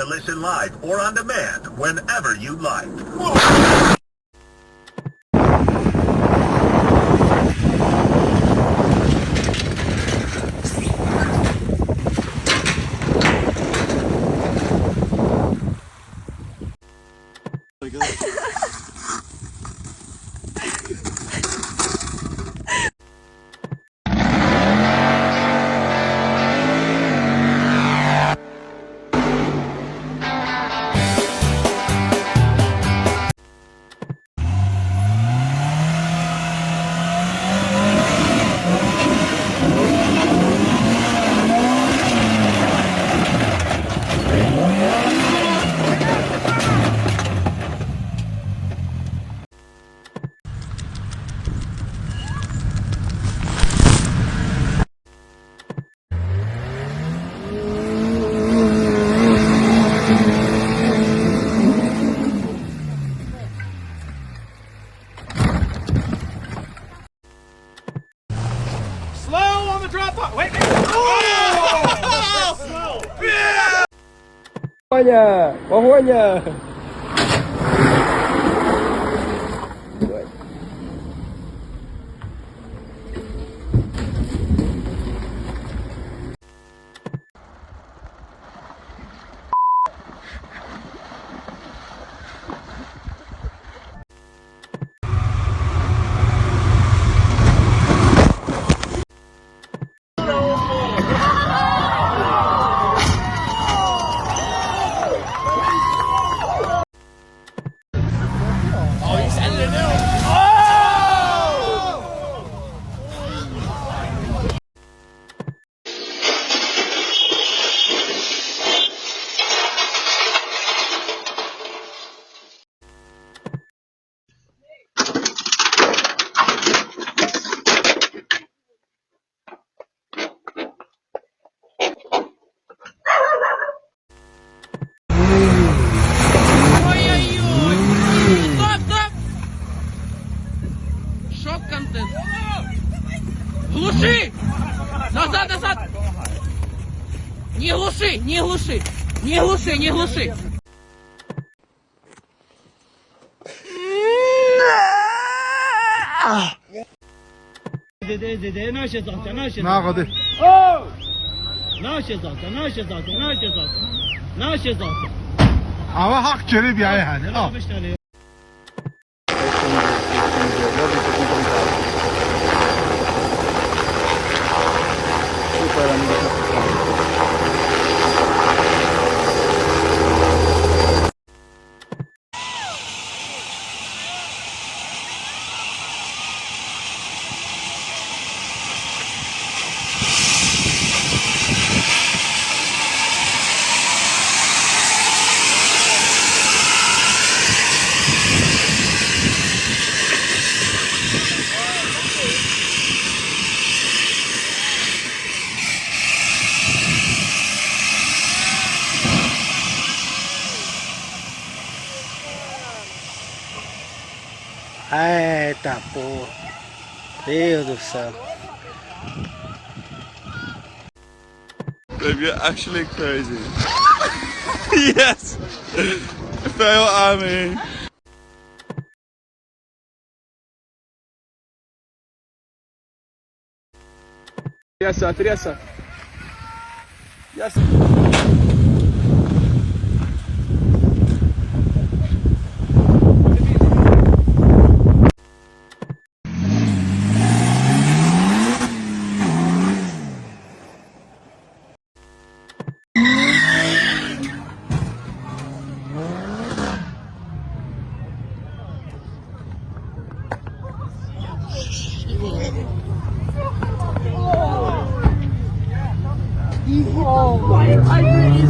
to listen live or on demand whenever you like. Slow on the drop off. Wait. Oh! Slow. Yeah! Погоня! Ой-ой-ой! Стоп, стоп! Шок-контент. Глуши! Назад, назад! Не глуши, не глуши! Не глуши, не глуши! ناقضي ama hak gelip ya yani. Al. Eita porra. Deus do céu. Babe, you're actually crazy. Yes! Fail army. Тряса, тряса. Yes. Oh my God!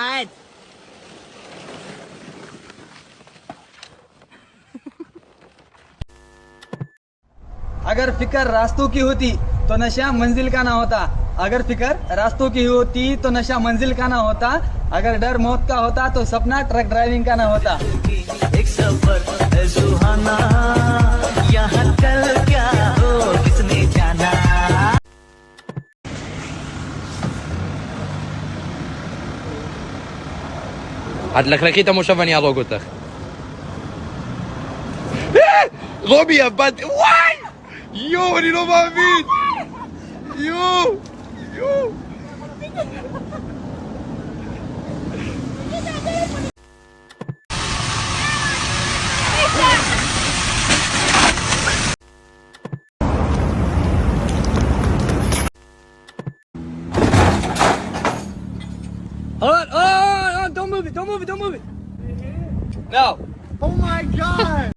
Alright. अगर फिक्र रास्तों की होती तो नशा मंजिल का ना होता। अगर फिक्र रास्तों की होती तो नशा मंजिल का ना होता। अगर डर मौत का होता तो सपना ट्रक ड्राइविंग का ना होता। एक सफर है सुहाना, यहाँ कल क्या हो किसने जाना। هتلكلكي את המושב ואני אהרוג אותך. רובי הבת... וואי! יואו, אני לא מאמין! יואו! יואו! Hold on, don't move it, don't move it, don't move it. No. Oh my god!